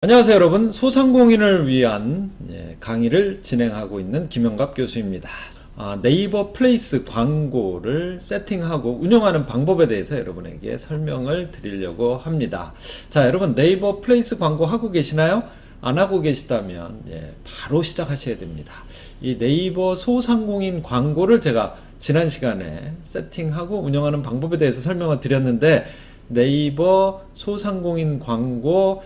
안녕하세요 여러분. 소상공인을 위한 강의를 진행하고 있는 김영갑 교수입니다. 네이버 플레이스 광고를 세팅하고 운영하는 방법에 대해서 여러분에게 설명을 드리려고 합니다. 자, 여러분 네이버 플레이스 광고 하고 계시나요? 안 하고 계시다면 바로 시작하셔야 됩니다. 이 네이버 소상공인 광고를 제가 지난 시간에 세팅하고 운영하는 방법에 대해서 설명을 드렸는데, 네이버 소상공인 광고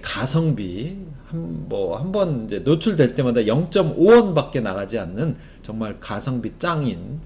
가성비 한번 이제 노출될 때마다 0.5원밖에 나가지 않는 정말 가성비 짱인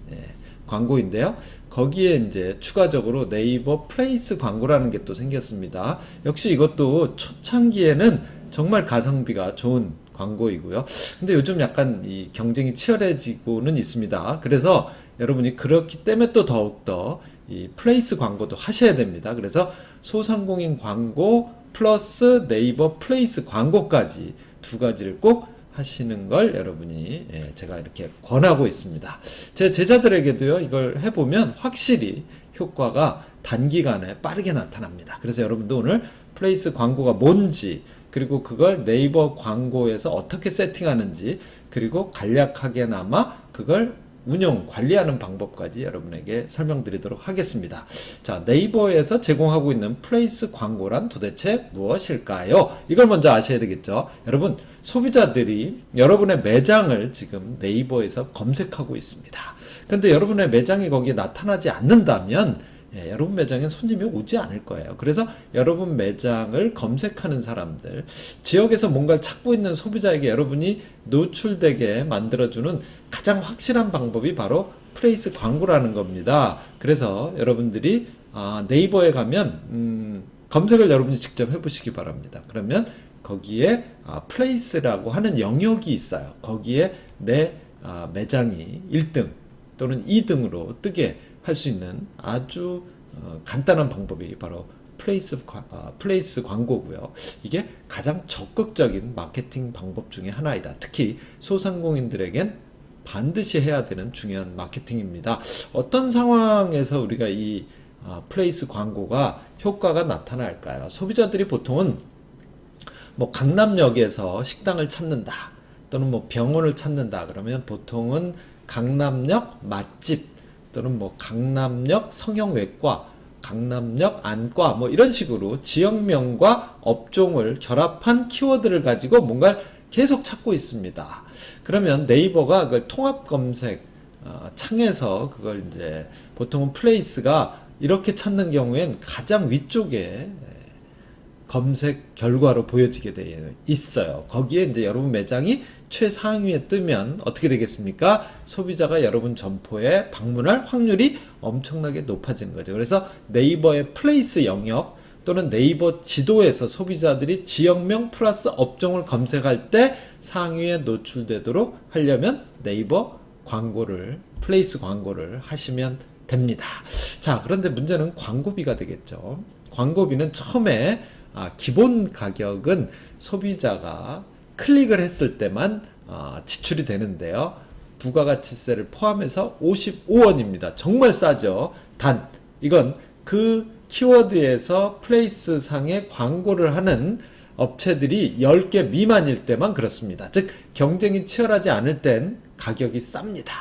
광고인데요. 거기에 이제 추가적으로 네이버 플레이스 광고라는 게 또 생겼습니다. 역시 이것도 초창기에는 정말 가성비가 좋은 광고이고요. 근데 요즘 약간 이 경쟁이 치열해지고는 있습니다. 그래서 여러분이 그렇기 때문에 또 더욱더 이 플레이스 광고도 하셔야 됩니다. 그래서 소상공인 광고 플러스 네이버 플레이스 광고까지 두 가지를 꼭 하시는 걸 여러분이 제가 이렇게 권하고 있습니다. 제 제자들에게도요, 이걸 해보면 확실히 효과가 단기간에 빠르게 나타납니다. 그래서 여러분도 오늘 플레이스 광고가 뭔지, 그리고 그걸 네이버 광고에서 어떻게 세팅하는지, 그리고 간략하게나마 그걸 운영, 관리하는 방법까지 여러분에게 설명드리도록 하겠습니다. 자, 네이버에서 제공하고 있는 플레이스 광고란 도대체 무엇일까요? 이걸 먼저 아셔야 되겠죠. 여러분, 소비자들이 여러분의 매장을 지금 네이버에서 검색하고 있습니다. 근데 여러분의 매장이 거기에 나타나지 않는다면 여러분 매장에 손님이 오지 않을 거예요. 그래서 여러분 매장을 검색하는 사람들, 지역에서 뭔가를 찾고 있는 소비자에게 여러분이 노출되게 만들어주는 가장 확실한 방법이 바로 플레이스 광고라는 겁니다. 그래서 여러분들이 네이버에 가면 검색을 여러분이 직접 해보시기 바랍니다. 그러면 거기에 플레이스라고 하는 영역이 있어요. 거기에 내 매장이 1등 또는 2등으로 뜨게 할 수 있는 아주 간단한 방법이 바로 플레이스 광고고요. 이게 가장 적극적인 마케팅 방법 중에 하나이다. 특히 소상공인들에겐 반드시 해야 되는 중요한 마케팅입니다. 어떤 상황에서 우리가 이 플레이스 광고가 효과가 나타날까요? 소비자들이 보통은 뭐 강남역에서 식당을 찾는다, 또는 뭐 병원을 찾는다 그러면 보통은 강남역 맛집, 또는 뭐 강남역 성형외과, 강남역 안과, 뭐 이런 식으로 지역명과 업종을 결합한 키워드를 가지고 뭔가를 계속 찾고 있습니다. 그러면 네이버가 그걸 통합 검색 창에서 그걸 이제 보통은 플레이스가 이렇게 찾는 경우엔 가장 위쪽에 검색 결과로 보여지게 되어 있어요. 거기에 이제 여러분 매장이 최상위에 뜨면 어떻게 되겠습니까? 소비자가 여러분 점포에 방문할 확률이 엄청나게 높아지는 거죠. 그래서 네이버의 플레이스 영역 또는 네이버 지도에서 소비자들이 지역명 플러스 업종을 검색할 때 상위에 노출되도록 하려면 네이버 광고를, 플레이스 광고를 하시면 됩니다. 자, 그런데 문제는 광고비가 되겠죠. 광고비는 처음에 기본 가격은 소비자가 클릭을 했을 때만 지출이 되는데요. 부가가치세를 포함해서 55원입니다. 정말 싸죠. 단 이건 그 키워드에서 플레이스 상에 광고를 하는 업체들이 10개 미만일 때만 그렇습니다. 즉 경쟁이 치열하지 않을 땐 가격이 쌉니다.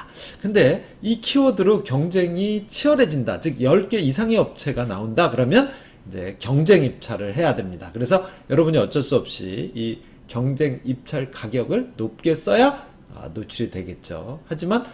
근데 이 키워드로 경쟁이 치열해진다, 즉 10개 이상의 업체가 나온다 그러면 이제 경쟁 입찰을 해야 됩니다. 그래서 여러분이 어쩔 수 없이 이 경쟁 입찰 가격을 높게 써야 노출이 되겠죠. 하지만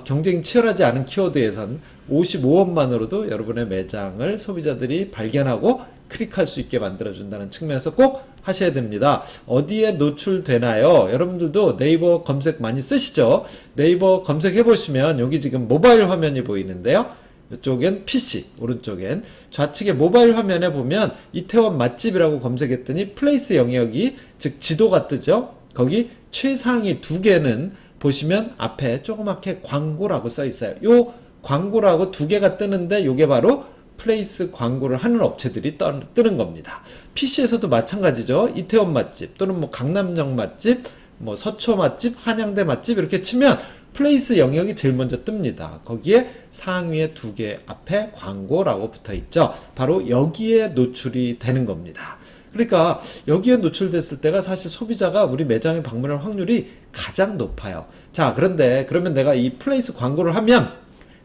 경쟁이 치열하지 않은 키워드에선 55원만으로도 여러분의 매장을 소비자들이 발견하고 클릭할 수 있게 만들어준다는 측면에서 꼭 하셔야 됩니다. 어디에 노출되나요? 여러분들도 네이버 검색 많이 쓰시죠? 네이버 검색해 보시면 여기 지금 모바일 화면이 보이는데요. 이쪽엔 PC, 오른쪽엔 좌측에 모바일 화면에 보면 이태원 맛집이라고 검색했더니 플레이스 영역이, 즉 지도가 뜨죠. 거기 최상위 2개는 보시면 앞에 조그맣게 광고라고 써 있어요. 요 광고라고 2개가 뜨는데 요게 바로 플레이스 광고를 하는 업체들이 뜨는 겁니다. PC에서도 마찬가지죠. 이태원 맛집 또는 뭐 강남역 맛집, 뭐 서초 맛집, 한양대 맛집 이렇게 치면 플레이스 영역이 제일 먼저 뜹니다. 거기에 상위에 2개 앞에 광고라고 붙어 있죠. 바로 여기에 노출이 되는 겁니다. 그러니까 여기에 노출됐을 때가 사실 소비자가 우리 매장에 방문할 확률이 가장 높아요. 자, 그런데 그러면 내가 이 플레이스 광고를 하면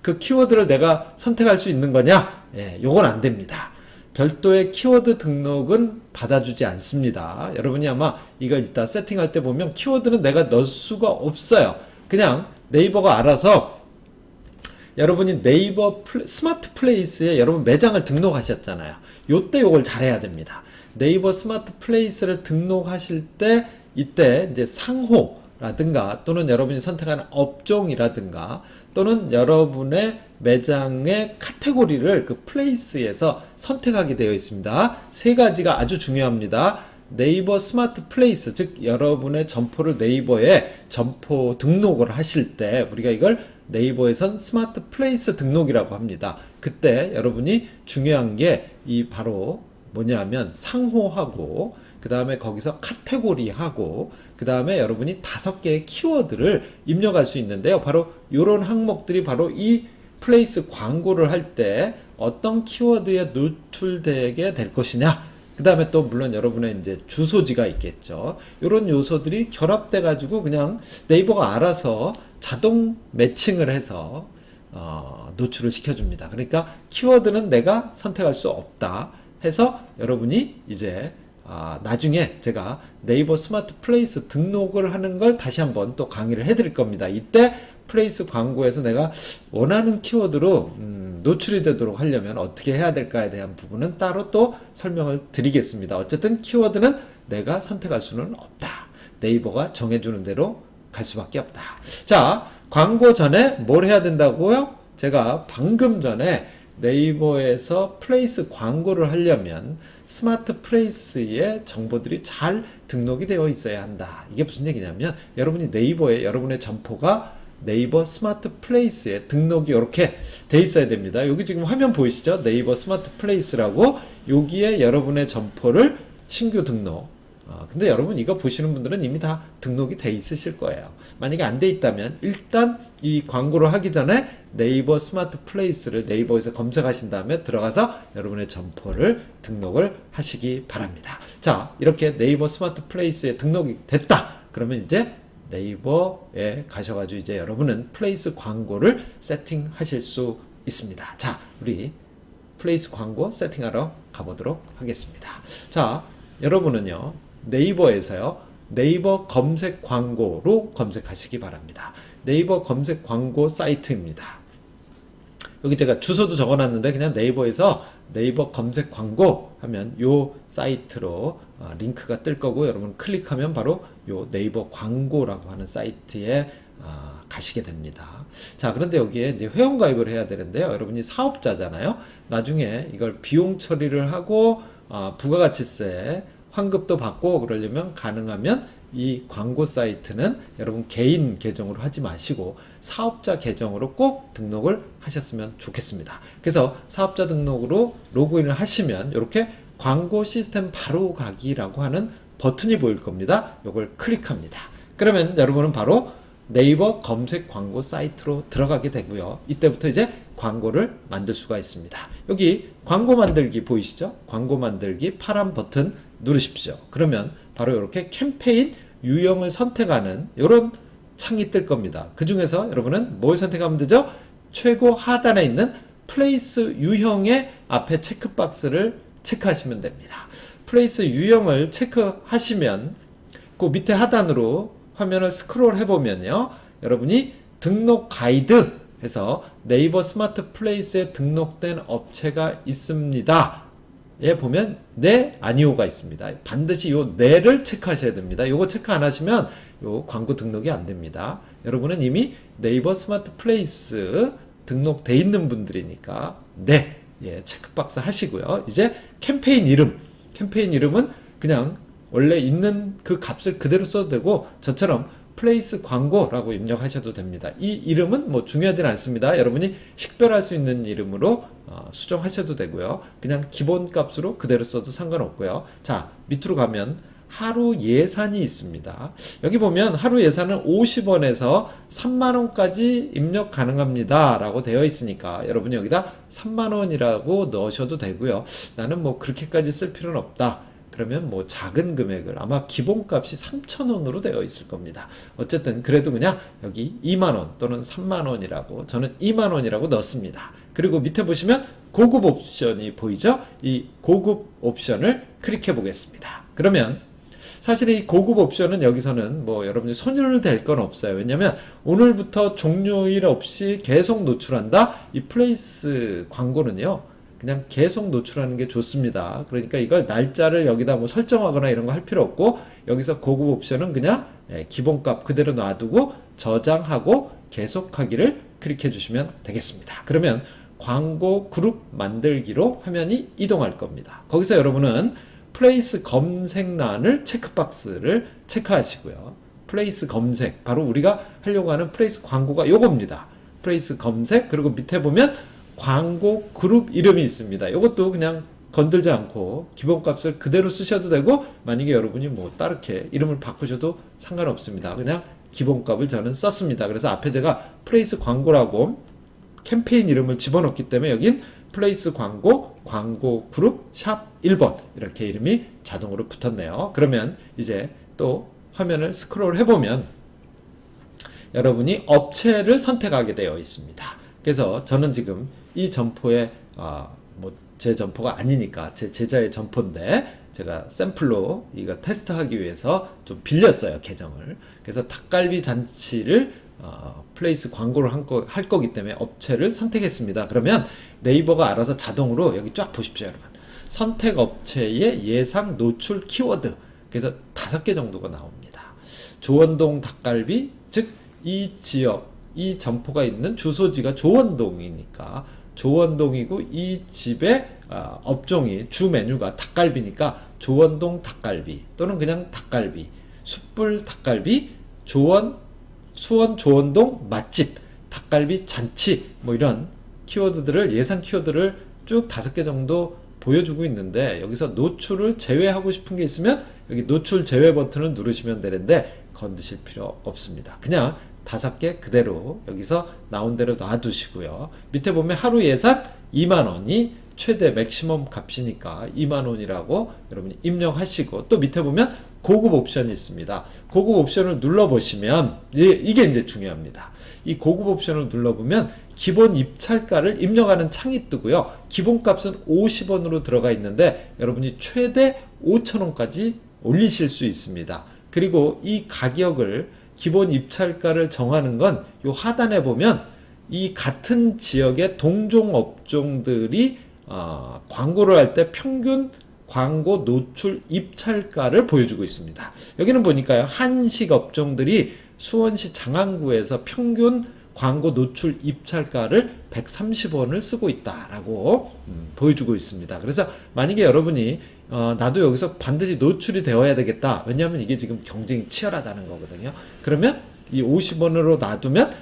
그 키워드를 내가 선택할 수 있는 거냐? 예, 요건 안 됩니다. 별도의 키워드 등록은 받아주지 않습니다. 여러분이 아마 이걸 이따 세팅할 때 보면 키워드는 내가 넣을 수가 없어요. 그냥 네이버가 알아서 여러분이 네이버 스마트 플레이스에 여러분 매장을 등록하셨잖아요. 요때 요걸 잘해야 됩니다. 네이버 스마트 플레이스를 등록하실 때 이때 이제 상호라든가 또는 여러분이 선택하는 업종이라든가 또는 여러분의 매장의 카테고리를 그 플레이스에서 선택하게 되어 있습니다. 세 가지가 아주 중요합니다. 네이버 스마트 플레이스, 즉 여러분의 점포를 네이버에 점포 등록을 하실 때 우리가 이걸 네이버에선 스마트 플레이스 등록이라고 합니다. 그때 여러분이 중요한 게 이 바로 뭐냐면 상호하고 그 다음에 거기서 카테고리하고 그 다음에 여러분이 5개의 키워드를 입력할 수 있는데요. 바로 이런 항목들이 바로 이 플레이스 광고를 할 때 어떤 키워드에 노출되게 될 것이냐, 그 다음에 또 물론 여러분의 이제 주소지가 있겠죠. 이런 요소들이 결합돼 가지고 그냥 네이버가 알아서 자동 매칭을 해서 노출을 시켜줍니다. 그러니까 키워드는 내가 선택할 수 없다 해서 여러분이 이제 나중에 제가 네이버 스마트 플레이스 등록을 하는 걸 다시 한번 또 강의를 해드릴 겁니다. 이때 플레이스 광고에서 내가 원하는 키워드로 노출이 되도록 하려면 어떻게 해야 될까에 대한 부분은 따로 또 설명을 드리겠습니다. 어쨌든 키워드는 내가 선택할 수는 없다. 네이버가 정해주는 대로 갈 수밖에 없다. 자, 광고 전에 뭘 해야 된다고요? 제가 방금 전에 네이버에서 플레이스 광고를 하려면 스마트 플레이스에 정보들이 잘 등록이 되어 있어야 한다. 이게 무슨 얘기냐면 여러분이 네이버에 여러분의 점포가 네이버 스마트 플레이스에 등록이 이렇게 돼 있어야 됩니다. 여기 지금 화면 보이시죠? 네이버 스마트 플레이스라고 여기에 여러분의 점포를 신규 등록. 근데 여러분 이거 보시는 분들은 이미 다 등록이 돼 있으실 거예요. 만약에 안 돼 있다면 일단 이 광고를 하기 전에 네이버 스마트 플레이스를 네이버에서 검색하신 다음에 들어가서 여러분의 점포를 등록을 하시기 바랍니다. 자, 이렇게 네이버 스마트 플레이스에 등록이 됐다. 그러면 이제 네이버에 가셔가지고 이제 여러분은 플레이스 광고를 세팅하실 수 있습니다. 자, 우리 플레이스 광고 세팅하러 가보도록 하겠습니다. 자, 여러분은요 네이버에서요 네이버 검색 광고로 검색하시기 바랍니다. 네이버 검색 광고 사이트입니다. 여기 제가 주소도 적어놨는데 그냥 네이버에서 네이버 검색 광고 하면 요 사이트로 링크가 뜰 거고 여러분 클릭하면 바로 요 네이버 광고라고 하는 사이트에 가시게 됩니다. 자, 그런데 여기에 이제 회원가입을 해야 되는데요. 여러분이 사업자잖아요. 나중에 이걸 비용 처리를 하고 부가가치세 환급도 받고 그러려면 가능하면 이 광고 사이트는 여러분 개인 계정으로 하지 마시고 사업자 계정으로 꼭 등록을 하셨으면 좋겠습니다. 그래서 사업자 등록으로 로그인을 하시면 이렇게 광고 시스템 바로 가기라고 하는 버튼이 보일 겁니다. 이걸 클릭합니다. 그러면 여러분은 바로 네이버 검색 광고 사이트로 들어가게 되고요. 이때부터 이제 광고를 만들 수가 있습니다. 여기 광고 만들기 보이시죠? 광고 만들기 파란 버튼 누르십시오. 그러면 바로 이렇게 캠페인 유형을 선택하는 이런 창이 뜰 겁니다. 그 중에서 여러분은 뭘 선택하면 되죠? 최고 하단에 있는 플레이스 유형의 앞에 체크박스를 체크하시면 됩니다. 플레이스 유형을 체크하시면 그 밑에 하단으로 화면을 스크롤 해보면요. 여러분이 등록 가이드 해서 네이버 스마트 플레이스에 등록된 업체가 있습니다. 예, 보면 네, 아니오가 있습니다. 반드시 요 네를 체크하셔야 됩니다. 요거 체크 안 하시면 요 광고 등록이 안 됩니다. 여러분은 이미 네이버 스마트 플레이스 등록돼 있는 분들이니까 네, 예, 체크박스 하시고요. 이제 캠페인 이름은 그냥 원래 있는 그 값을 그대로 써도 되고 저처럼 플레이스 광고라고 입력하셔도 됩니다. 이 이름은 뭐 중요하진 않습니다. 여러분이 식별할 수 있는 이름으로 수정하셔도 되고요. 그냥 기본 값으로 그대로 써도 상관없고요. 자, 밑으로 가면 하루 예산이 있습니다. 여기 보면 하루 예산은 50원에서 3만원까지 입력 가능합니다 라고 되어 있으니까 여러분이 여기다 3만원이라고 넣으셔도 되고요. 나는 뭐 그렇게까지 쓸 필요는 없다. 그러면 뭐 작은 금액을 아마 기본값이 3,000원으로 되어 있을 겁니다. 어쨌든 그래도 그냥 여기 2만원 또는 3만원이라고 저는 2만원이라고 넣습니다. 그리고 밑에 보시면 고급 옵션이 보이죠? 이 고급 옵션을 클릭해 보겠습니다. 그러면 사실 이 고급 옵션은 여기서는 뭐 여러분이 손을 댈 건 없어요. 왜냐면 오늘부터 종료일 없이 계속 노출한다. 이 플레이스 광고는요. 그냥 계속 노출하는 게 좋습니다. 그러니까 이걸 날짜를 여기다 뭐 설정하거나 이런 거 할 필요 없고 여기서 고급 옵션은 그냥 기본값 그대로 놔두고 저장하고 계속하기를 클릭해 주시면 되겠습니다. 그러면 광고 그룹 만들기로 화면이 이동할 겁니다. 거기서 여러분은 플레이스 검색란을 체크박스를 체크하시고요. 플레이스 검색, 바로 우리가 하려고 하는 플레이스 광고가 요겁니다. 플레이스 검색, 그리고 밑에 보면 광고 그룹 이름이 있습니다. 이것도 그냥 건들지 않고 기본값을 그대로 쓰셔도 되고 만약에 여러분이 뭐 다르게 이름을 바꾸셔도 상관없습니다. 그냥 기본값을 저는 썼습니다. 그래서 앞에 제가 플레이스 광고라고 캠페인 이름을 집어넣기 때문에 여긴 플레이스 광고, 광고 그룹, 샵 1번 이렇게 이름이 자동으로 붙었네요. 그러면 이제 또 화면을 스크롤 해보면 여러분이 업체를 선택하게 되어 있습니다. 그래서 저는 지금 이 점포에 뭐 제 점포가 아니니까 제 제자의 점포인데 제가 샘플로 이거 테스트하기 위해서 좀 빌렸어요, 계정을. 그래서 닭갈비 잔치를 플레이스 광고를 할 거기 때문에 업체를 선택했습니다. 그러면 네이버가 알아서 자동으로 여기 쫙 보십시오, 여러분. 선택 업체의 예상 노출 키워드. 그래서 5개 정도가 나옵니다. 조원동 닭갈비, 즉 이 지역, 이 점포가 있는 주소지가 조원동이니까 조원동이고 이 집의 업종이 주 메뉴가 닭갈비니까 조원동 닭갈비 또는 그냥 닭갈비, 숯불 닭갈비, 수원 조원동 맛집, 닭갈비 잔치 뭐 이런 키워드들을 예상 키워드를 쭉 5개 정도 보여주고 있는데 여기서 노출을 제외하고 싶은 게 있으면 여기 노출 제외 버튼을 누르시면 되는데 건드실 필요 없습니다. 그냥 5개 그대로 여기서 나온 대로 놔두시고요. 밑에 보면 하루 예산 2만원이 최대 맥시멈 값이니까 2만원이라고 여러분이 입력하시고 또 밑에 보면 고급 옵션이 있습니다. 고급 옵션을 눌러보시면 이게 이제 중요합니다. 이 고급 옵션을 눌러보면 기본 입찰가를 입력하는 창이 뜨고요. 기본값은 50원으로 들어가 있는데 여러분이 최대 5,000원까지 올리실 수 있습니다. 그리고 이 가격을 기본 입찰가를 정하는 건 요 하단에 보면 이 같은 지역의 동종 업종들이 광고를 할 때 평균 광고 노출 입찰가를 보여주고 있습니다. 여기는 보니까요, 한식 업종들이 수원시 장안구에서 평균 광고 노출 입찰가를 130원을 쓰고 있다라고 보여주고 있습니다. 그래서 만약에 여러분이 나도 여기서 반드시 노출이 되어야 되겠다. 왜냐하면 이게 지금 경쟁이 치열하다는 거거든요. 그러면 이 50원으로 놔두면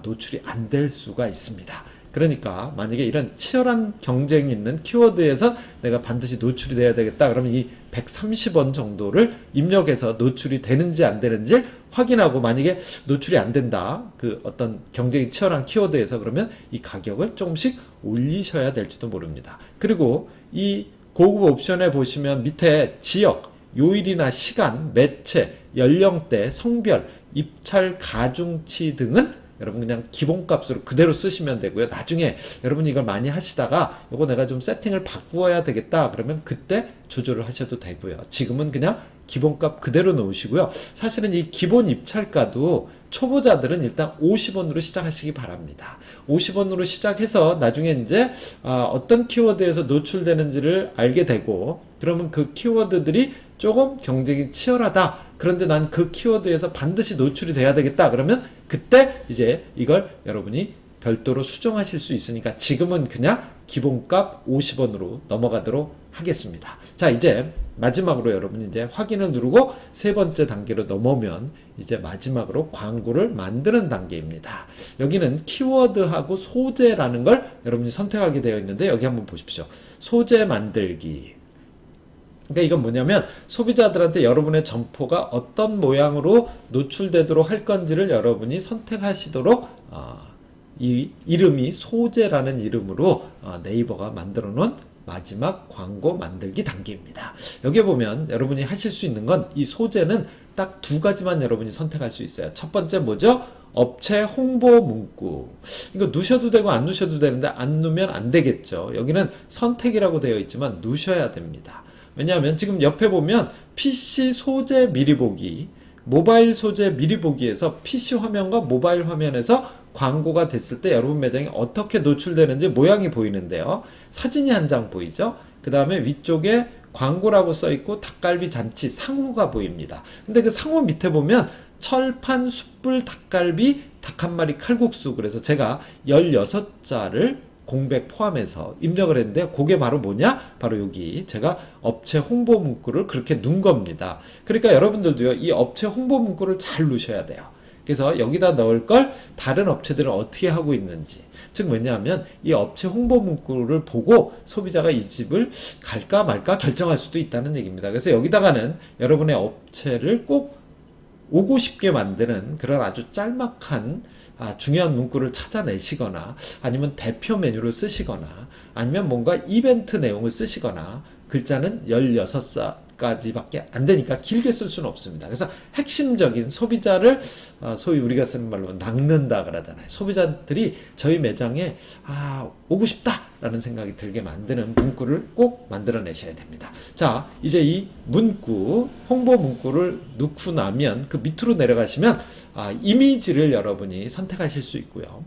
노출이 안 될 수가 있습니다. 그러니까 만약에 이런 치열한 경쟁이 있는 키워드에서 내가 반드시 노출이 돼야 되겠다. 그러면 이 130원 정도를 입력해서 노출이 되는지 안 되는지 확인하고 만약에 노출이 안 된다. 그 어떤 경쟁이 치열한 키워드에서 그러면 이 가격을 조금씩 올리셔야 될지도 모릅니다. 그리고 이 고급 옵션에 보시면 밑에 지역, 요일이나 시간, 매체, 연령대, 성별, 입찰 가중치 등은 여러분 그냥 기본값으로 그대로 쓰시면 되고요. 나중에 여러분이 이걸 많이 하시다가 이거 내가 좀 세팅을 바꾸어야 되겠다 그러면 그때 조절을 하셔도 되고요. 지금은 그냥 기본값 그대로 놓으시고요. 사실은 이 기본 입찰가도 초보자들은 일단 50원으로 시작하시기 바랍니다. 50원으로 시작해서 나중에 이제 어떤 키워드에서 노출되는지를 알게 되고 그러면 그 키워드들이 조금 경쟁이 치열하다. 그런데 난 그 키워드에서 반드시 노출이 돼야 되겠다. 그러면 그때 이제 이걸 여러분이 별도로 수정하실 수 있으니까 지금은 그냥 기본값 50원으로 넘어가도록 하겠습니다. 자, 이제 마지막으로 여러분이 이제 확인을 누르고 3번째 단계로 넘어오면 이제 마지막으로 광고를 만드는 단계입니다. 여기는 키워드하고 소재라는 걸 여러분이 선택하게 되어 있는데 여기 한번 보십시오. 소재 만들기. 그러니까 이건 뭐냐면 소비자들한테 여러분의 점포가 어떤 모양으로 노출되도록 할 건지를 여러분이 선택하시도록 이 이름이 소재라는 이름으로 네이버가 만들어 놓은 마지막 광고 만들기 단계입니다. 여기에 보면 여러분이 하실 수 있는 건 이 소재는 딱 두 가지만 여러분이 선택할 수 있어요. 첫 번째 뭐죠? 업체 홍보 문구. 이거 넣으셔도 되고 안 넣으셔도 되는데 안 넣으면 안 되겠죠. 여기는 선택이라고 되어 있지만 넣으셔야 됩니다. 왜냐하면 지금 옆에 보면 PC 소재 미리 보기, 모바일 소재 미리 보기에서 PC 화면과 모바일 화면에서 광고가 됐을 때 여러분 매장이 어떻게 노출되는지 모양이 보이는데요. 사진이 한 장 보이죠? 그 다음에 위쪽에 광고라고 써있고 닭갈비 잔치 상호가 보입니다. 근데 그 상호 밑에 보면 철판 숯불 닭갈비 닭 한 마리 칼국수, 그래서 제가 16자를 공백 포함해서 입력을 했는데 그게 바로 뭐냐? 바로 여기 제가 업체 홍보 문구를 그렇게 넣은 겁니다. 그러니까 여러분들도요, 이 업체 홍보 문구를 잘 넣으셔야 돼요. 그래서 여기다 넣을 걸 다른 업체들은 어떻게 하고 있는지, 즉 왜냐하면 이 업체 홍보 문구를 보고 소비자가 이 집을 갈까 말까 결정할 수도 있다는 얘기입니다. 그래서 여기다가는 여러분의 업체를 꼭 오고 싶게 만드는 그런 아주 짤막한 중요한 문구를 찾아내시거나, 아니면 대표 메뉴를 쓰시거나, 아니면 뭔가 이벤트 내용을 쓰시거나, 글자는 16자까지밖에 안 되니까 길게 쓸 수는 없습니다. 그래서 핵심적인 소비자를 소위 우리가 쓰는 말로 낚는다 그러잖아요. 소비자들이 저희 매장에 오고 싶다라는 생각이 들게 만드는 문구를 꼭 만들어내셔야 됩니다. 자, 이제 이 문구, 홍보 문구를 넣고 나면 그 밑으로 내려가시면 이미지를 여러분이 선택하실 수 있고요.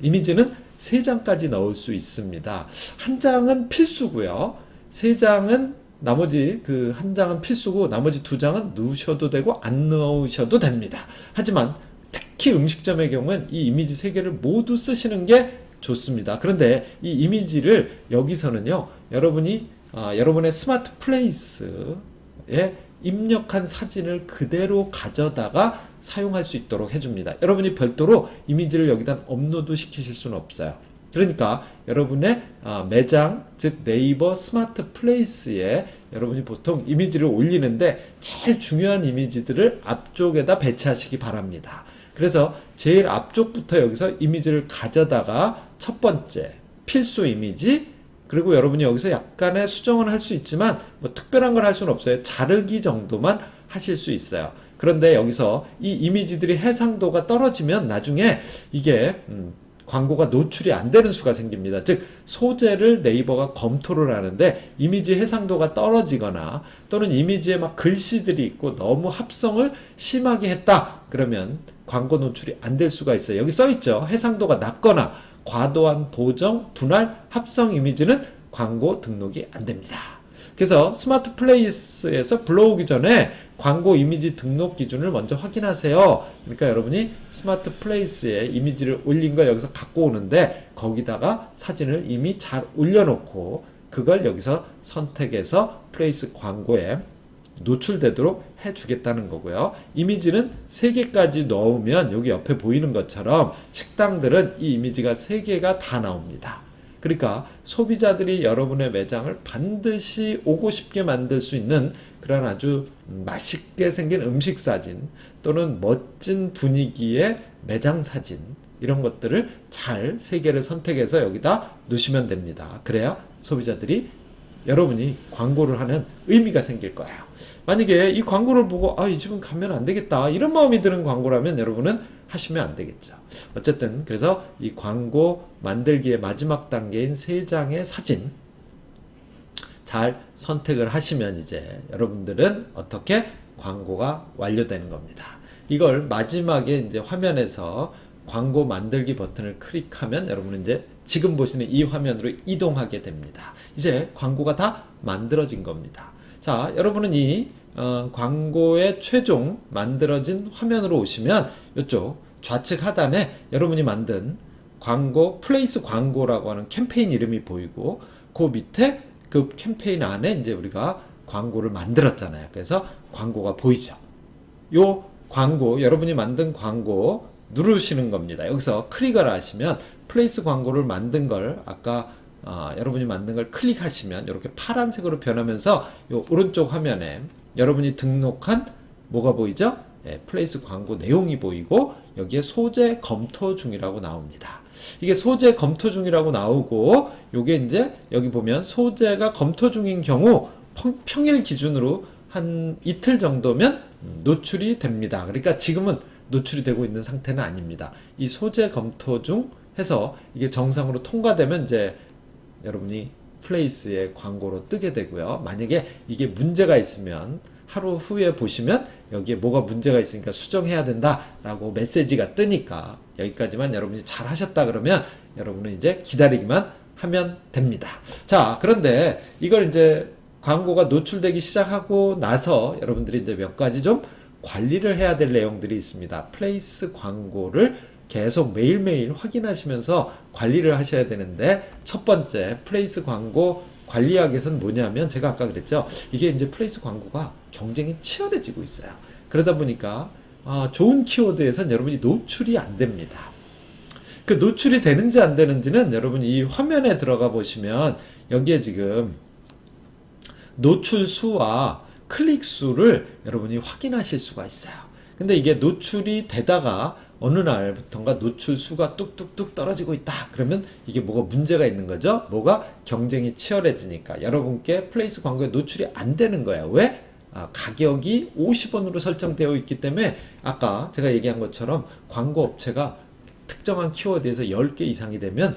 이미지는 3장까지 넣을 수 있습니다. 한 장은 필수고요. 3장은 나머지 그 한 장은 필수고 나머지 2장은 넣으셔도 되고 안 넣으셔도 됩니다. 하지만 특히 음식점의 경우는 이 이미지 3개를 모두 쓰시는 게 좋습니다. 그런데 이 이미지를 여기서는요, 여러분이 여러분의 스마트 플레이스에 입력한 사진을 그대로 가져다가 사용할 수 있도록 해줍니다. 여러분이 별도로 이미지를 여기다 업로드 시키실 수는 없어요. 그러니까 여러분의 매장, 즉 네이버 스마트 플레이스에 여러분이 보통 이미지를 올리는데 제일 중요한 이미지들을 앞쪽에다 배치하시기 바랍니다. 그래서 제일 앞쪽부터 여기서 이미지를 가져다가 첫 번째 필수 이미지, 그리고 여러분이 여기서 약간의 수정을 할 수 있지만 뭐 특별한 걸 할 수는 없어요. 자르기 정도만 하실 수 있어요. 그런데 여기서 이 이미지들이 해상도가 떨어지면 나중에 이게 광고가 노출이 안 되는 수가 생깁니다. 즉 소재를 네이버가 검토를 하는데 이미지 해상도가 떨어지거나 또는 이미지에 막 글씨들이 있고 너무 합성을 심하게 했다 그러면 광고 노출이 안 될 수가 있어요. 여기 써 있죠. 해상도가 낮거나 과도한 보정, 분할, 합성 이미지는 광고 등록이 안 됩니다. 그래서 스마트 플레이스에서 불러오기 전에 광고 이미지 등록 기준을 먼저 확인하세요. 그러니까 여러분이 스마트 플레이스에 이미지를 올린 걸 여기서 갖고 오는데 거기다가 사진을 이미 잘 올려놓고 그걸 여기서 선택해서 플레이스 광고에 노출되도록 해주겠다는 거고요. 이미지는 3개까지 넣으면 여기 옆에 보이는 것처럼 식당들은 이 이미지가 3개가 다 나옵니다. 그러니까 소비자들이 여러분의 매장을 반드시 오고 싶게 만들 수 있는 그런 아주 맛있게 생긴 음식 사진 또는 멋진 분위기의 매장 사진, 이런 것들을 잘 3개를 선택해서 여기다 넣으시면 됩니다. 그래야 소비자들이 여러분이 광고를 하는 의미가 생길 거예요. 만약에 이 광고를 보고 이 집은 가면 안 되겠다 이런 마음이 드는 광고라면 여러분은 하시면 안 되겠죠. 어쨌든 그래서 이 광고 만들기의 마지막 단계인 3장의 사진 잘 선택을 하시면 이제 여러분들은 어떻게 광고가 완료되는 겁니다. 이걸 마지막에 이제 화면에서 광고 만들기 버튼을 클릭하면 여러분은 이제 지금 보시는 이 화면으로 이동하게 됩니다. 이제 광고가 다 만들어진 겁니다. 자, 여러분은 이 광고의 최종 만들어진 화면으로 오시면 이쪽 좌측 하단에 여러분이 만든 광고, 플레이스 광고라고 하는 캠페인 이름이 보이고 그 밑에 그 캠페인 안에 이제 우리가 광고를 만들었잖아요. 그래서 광고가 보이죠. 요 광고, 여러분이 만든 광고 누르시는 겁니다. 여기서 클릭을 하시면 플레이스 광고를 만든 걸 아까 여러분이 만든 걸 클릭하시면 이렇게 파란색으로 변하면서 요 오른쪽 화면에 여러분이 등록한 뭐가 보이죠? 플레이스 광고 내용이 보이고 여기에 소재 검토 중이라고 나옵니다. 이게 소재 검토 중이라고 나오고 요게 이제 여기 보면 소재가 검토 중인 경우 평일 기준으로 한 이틀 정도면 노출이 됩니다. 그러니까 지금은 노출이 되고 있는 상태는 아닙니다. 이 소재 검토 중 해서 이게 정상으로 통과되면 이제 여러분이 플레이스의 광고로 뜨게 되고요. 만약에 이게 문제가 있으면 하루 후에 보시면 여기에 뭐가 문제가 있으니까 수정해야 된다라고 메시지가 뜨니까 여기까지만 여러분이 잘 하셨다 그러면 여러분은 이제 기다리기만 하면 됩니다. 자, 그런데 이걸 이제 광고가 노출되기 시작하고 나서 여러분들이 이제 몇 가지 좀 관리를 해야 될 내용들이 있습니다. 플레이스 광고를 계속 매일매일 확인하시면서 관리를 하셔야 되는데 첫 번째 플레이스 광고 관리학에서는 뭐냐면 제가 아까 그랬죠. 이게 이제 플레이스 광고가 경쟁이 치열해지고 있어요. 그러다 보니까 좋은 키워드에선 여러분이 노출이 안 됩니다. 그 노출이 되는지 안 되는지는 여러분이 이 화면에 들어가 보시면 여기에 지금 노출 수와 클릭 수를 여러분이 확인하실 수가 있어요. 근데 이게 노출이 되다가 어느 날부터인가 노출 수가 뚝뚝뚝 떨어지고 있다. 그러면 이게 뭐가 문제가 있는 거죠? 뭐가 경쟁이 치열해지니까 여러분께 플레이스 광고에 노출이 안 되는 거예요. 왜? 가격이 50원으로 설정되어 있기 때문에 아까 제가 얘기한 것처럼 광고 업체가 특정한 키워드에서 10개 이상이 되면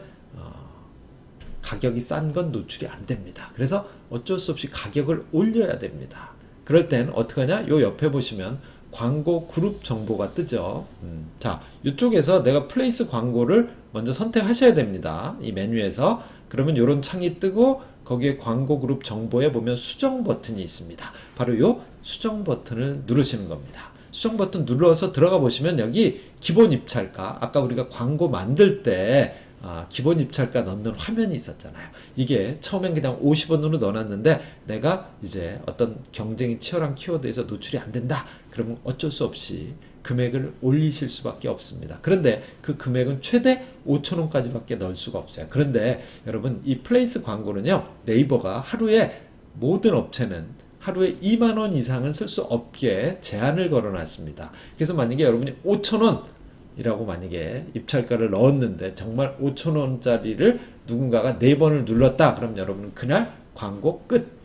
가격이 싼 건 노출이 안 됩니다. 그래서 어쩔 수 없이 가격을 올려야 됩니다. 그럴 땐 어떻게 하냐? 요 옆에 보시면 광고 그룹 정보가 뜨죠. 자, 이쪽에서 내가 플레이스 광고를 먼저 선택하셔야 됩니다. 이 메뉴에서. 그러면 이런 창이 뜨고 거기에 광고 그룹 정보에 보면 수정 버튼이 있습니다. 바로 이 수정 버튼을 누르시는 겁니다. 수정 버튼 눌러서 들어가 보시면 여기 기본 입찰가, 아까 우리가 광고 만들 때 기본 입찰가 넣는 화면이 있었잖아요. 이게 처음엔 그냥 50원으로 넣어놨는데 내가 이제 어떤 경쟁이 치열한 키워드에서 노출이 안 된다. 그러면 어쩔 수 없이 금액을 올리실 수밖에 없습니다. 그런데 그 금액은 최대 5,000원까지밖에 넣을 수가 없어요. 그런데 여러분 이 플레이스 광고는요. 네이버가 하루에 모든 업체는 하루에 2만 원 이상은 쓸 수 없게 제한을 걸어놨습니다. 그래서 만약에 여러분이 5,000원 이라고 만약에 입찰가를 넣었는데 정말 5,000원짜리를 누군가가 4번을 눌렀다. 그럼 여러분은 그날 광고 끝.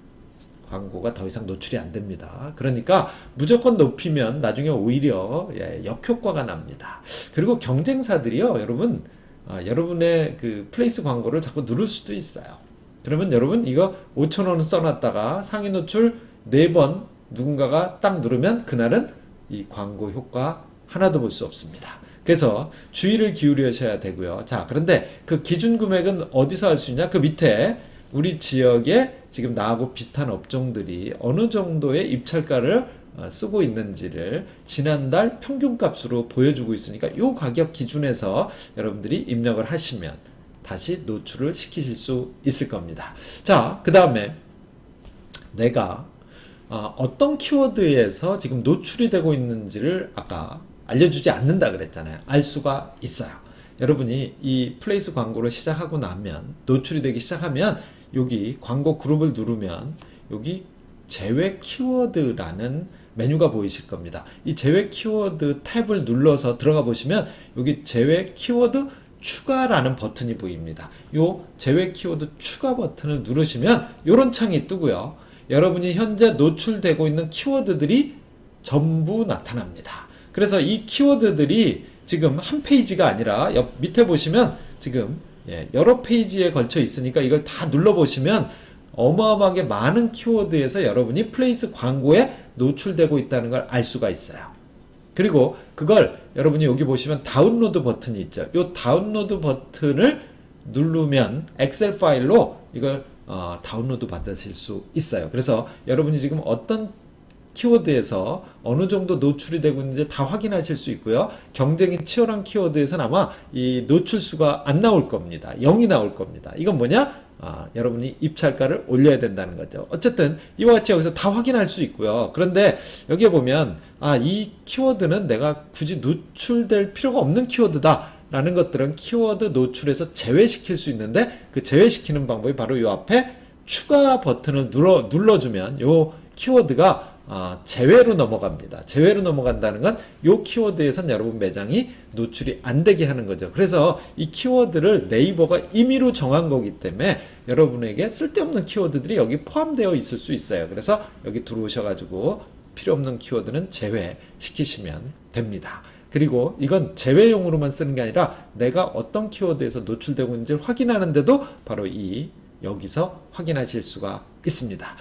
광고가 더 이상 노출이 안 됩니다. 그러니까 무조건 높이면 나중에 오히려 역효과가 납니다. 그리고 경쟁사들이요, 여러분, 여러분의 그 플레이스 광고를 자꾸 누를 수도 있어요. 그러면 여러분 이거 5,000원 써놨다가 상위 노출 4번 누군가가 딱 누르면 그날은 이 광고 효과 하나도 볼 수 없습니다. 그래서 주의를 기울이셔야 되고요. 자, 그런데 그 기준 금액은 어디서 할 수 있냐? 그 밑에 우리 지역에 지금 나하고 비슷한 업종들이 어느 정도의 입찰가를 쓰고 있는지를 지난달 평균값으로 보여주고 있으니까 이 가격 기준에서 여러분들이 입력을 하시면 다시 노출을 시키실 수 있을 겁니다. 자, 그 다음에 내가 어떤 키워드에서 지금 노출이 되고 있는지를 아까 알려주지 않는다 그랬잖아요. 알 수가 있어요. 여러분이 이 플레이스 광고를 시작하고 나면 노출이 되기 시작하면 여기 광고 그룹을 누르면 여기 제외 키워드라는 메뉴가 보이실 겁니다. 이 제외 키워드 탭을 눌러서 들어가 보시면 여기 제외 키워드 추가라는 버튼이 보입니다. 이 제외 키워드 추가 버튼을 누르시면 이런 창이 뜨고요. 여러분이 현재 노출되고 있는 키워드들이 전부 나타납니다. 그래서 이 키워드들이 지금 한 페이지가 아니라 옆 밑에 보시면 지금 여러 페이지에 걸쳐 있으니까 이걸 다 눌러보시면 어마어마하게 많은 키워드에서 여러분이 플레이스 광고에 노출되고 있다는 걸 알 수가 있어요. 그리고 그걸 여러분이 여기 보시면 다운로드 버튼이 있죠. 이 다운로드 버튼을 누르면 엑셀 파일로 이걸 다운로드 받으실 수 있어요. 그래서 여러분이 지금 어떤 키워드에서 어느 정도 노출이 되고 있는지 다 확인하실 수 있고요. 경쟁이 치열한 키워드에서는 아마 이 노출수가 안 나올 겁니다. 0이 나올 겁니다. 이건 뭐냐? 여러분이 입찰가를 올려야 된다는 거죠. 어쨌든 이와 같이 여기서 다 확인할 수 있고요. 그런데 여기에 보면 이 키워드는 내가 굳이 노출될 필요가 없는 키워드다 라는 것들은 키워드 노출에서 제외시킬 수 있는데 그 제외시키는 방법이 바로 이 앞에 추가 버튼을 눌러주면 이 키워드가 제외로 넘어갑니다. 제외로 넘어간다는 건 이 키워드에선 여러분 매장이 노출이 안 되게 하는 거죠. 그래서 이 키워드를 네이버가 임의로 정한 거기 때문에 여러분에게 쓸데없는 키워드들이 여기 포함되어 있을 수 있어요. 그래서 여기 들어오셔가지고 필요 없는 키워드는 제외시키시면 됩니다. 그리고 이건 제외용으로만 쓰는 게 아니라 내가 어떤 키워드에서 노출되고 있는지 확인하는데도 바로 여기서 확인하실 수가 있습니다.